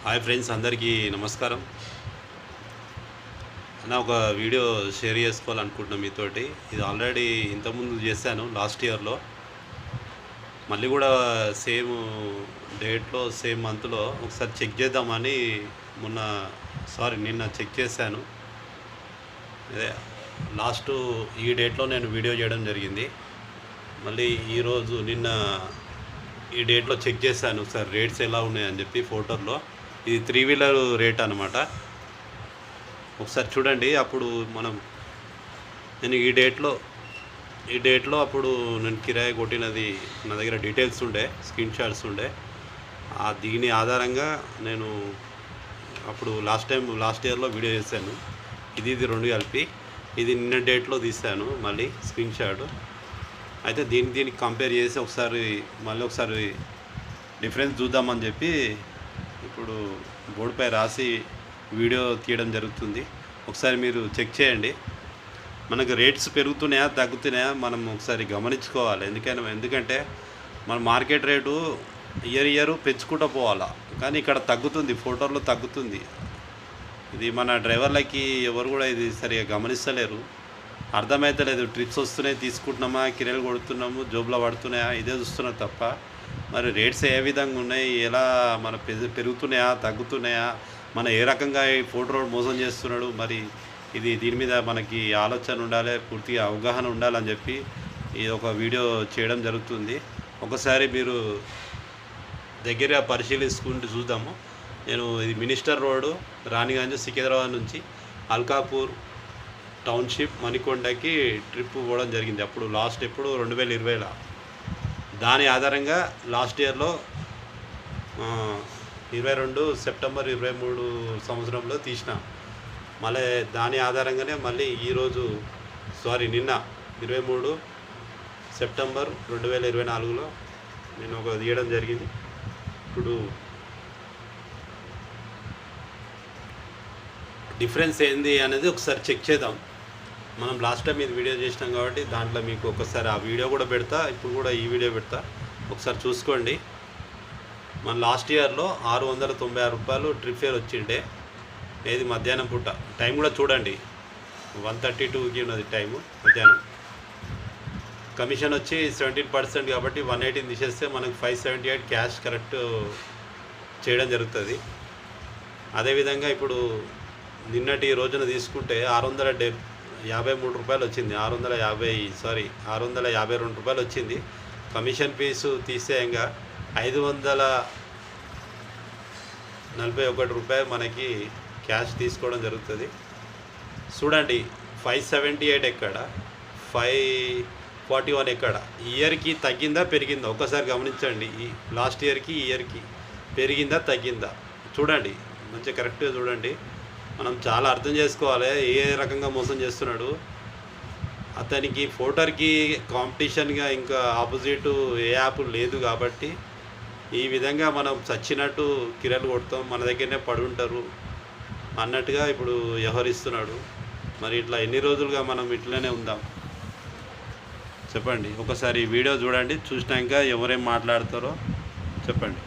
Hi friends, అందరికీ నమస్కారం. నా ఒక వీడియో షేర్ చేసుకోవాలనుకుంటున్నాను మీతోటి. ఇది ఆల్రెడీ ఇంతకుముందు చేశాను లాస్ట్ ఇయర్లో. మళ్ళీ కూడా సేమ్ డేట్లో సేమ్ మంత్లో ఒకసారి చెక్ చేద్దామని నిన్న చెక్ చేశాను. అదే లాస్ట్ ఈ డేట్లో నేను వీడియో చేయడం జరిగింది. మళ్ళీ ఈరోజు ఈ డేట్లో చెక్ చేశాను సార్ రేట్స్ ఎలా ఉన్నాయని చెప్పి ఫోటోలో. ఇది 3 వీలర్ రేట్ అనమాట. ఒకసారి చూడండి. అప్పుడు నేను ఈ డేట్లో అప్పుడు నేను కిరాయి కొట్టినది నా దగ్గర డీటెయిల్స్ ఉండే, స్క్రీన్ షాట్స్ ఉండే. దీని ఆధారంగా నేను అప్పుడు లాస్ట్ ఇయర్లో వీడియో చేశాను. ఇది 2 కలిపి ఇది నిన్న డేట్లో తీశాను మళ్ళీ స్క్రీన్ షాట్. అయితే దీనికి కంపేర్ చేసి ఒకసారి డిఫరెన్స్ చూద్దామని చెప్పి ఇప్పుడు బోర్డుపై రాసి వీడియో తీయడం జరుగుతుంది. ఒకసారి మీరు చెక్ చేయండి. మనకు రేట్స్ పెరుగుతున్నాయా తగ్గుతున్నాయా మనం ఒకసారి గమనించుకోవాలి. ఎందుకంటే మన మార్కెట్ రేటు ఇయర్ పెంచుకుంటూ పోవాలా, కానీ ఇక్కడ తగ్గుతుంది, ఫోటోలో తగ్గుతుంది. ఇది మన డ్రైవర్లకి ఎవరు కూడా ఇది సరిగా గమనిస్తలేరు, అర్థమైతలేదు. ట్రిప్స్ వస్తున్నాయి, తీసుకుంటున్నామా, కిరాయిలు కొడుతున్నాము, జోబులో పడుతున్నాయా, ఇదే చూస్తున్నారు తప్ప మరి రేట్స్ ఏ విధంగా ఉన్నాయి, ఎలా మన పెరుగుతున్నాయా తగ్గుతున్నాయా, మన ఏ రకంగా ఈ ఫోటో మోసం చేస్తున్నాడు, మరి దీని మీద మనకి ఆలోచన ఉండాలి, పూర్తిగా అవగాహన ఉండాలని చెప్పి ఇది ఒక వీడియో చేయడం జరుగుతుంది. ఒకసారి మీరు దగ్గర పరిశీలించుకుంటూ చూద్దాము. ఇది మినిస్టర్ రోడ్డు, రాణిగంజ్, సికింద్రాబాద్ నుంచి అల్కాపూర్ టౌన్షిప్ మణికొండకి ట్రిప్ పోవడం జరిగింది. అప్పుడు ఎప్పుడు 2020లో. దాని ఆధారంగా లాస్ట్ ఇయర్లో 22 సెప్టెంబర్ 23 సంవత్సరంలో తీసిన. మళ్ళీ దాని ఆధారంగానే మళ్ళీ నిన్న 23 సెప్టెంబర్ 2024లో నేను ఒక తీయడం జరిగింది. ఇప్పుడు డిఫరెన్స్ ఏంది అనేది ఒకసారి చెక్ చేద్దాం. మనం లాస్ట్ టైం ఇది వీడియో చేసినాం కాబట్టి దాంట్లో మీకు ఒకసారి ఆ వీడియో కూడా పెడతా, ఇప్పుడు కూడా ఈ వీడియో పెడతా, ఒకసారి చూసుకోండి. మన లాస్ట్ ఇయర్లో 696 రూపాయలు ట్రిప్ ఫేర్ వచ్చిండే. ఏది మధ్యాహ్నం పూట, టైం కూడా చూడండి, 1:32కి ఉన్నది టైము మధ్యాహ్నం. కమిషన్ వచ్చి 17% కాబట్టి 118 తీసేస్తే మనకు 578 క్యాష్ కరెక్ట్ చేయడం జరుగుతుంది. అదేవిధంగా ఇప్పుడు నిన్నటి రోజున తీసుకుంటే 653 రూపాయలు వచ్చింది. 652 రూపాయలు వచ్చింది. కమిషన్ ఫీజు తీసేయంగా 541 రూపాయలు మనకి క్యాష్ తీసుకోవడం జరుగుతుంది. చూడండి, 578 ఎక్కడ, 541 ఎక్కడ, ఇయర్కి తగ్గిందా పెరిగిందా ఒకసారి గమనించండి. ఈ లాస్ట్ ఇయర్కి ఈ ఇయర్కి పెరిగిందా తగ్గిందా చూడండి, మంచిగా కరెక్ట్గా చూడండి. మనం చాలా అర్థం చేసుకోవాలి ఏ రకంగా మోసం చేస్తున్నాడు. అతనికి ఫోటోకి కాంపిటీషన్గా ఇంకా ఆపోజిట్ ఏ యాప్ లేదు కాబట్టి ఈ విధంగా మనం చచ్చినట్టు కిరాయిలు కొడతాం, మన దగ్గరనే పడుంటారు అన్నట్టుగా ఇప్పుడు వ్యవహరిస్తున్నాడు. మరి ఇట్లా ఎన్ని రోజులుగా మనం ఇట్లనే ఉందాం చెప్పండి. ఒకసారి వీడియో చూడండి, చూసినాక ఎవరేం మాట్లాడతారో చెప్పండి.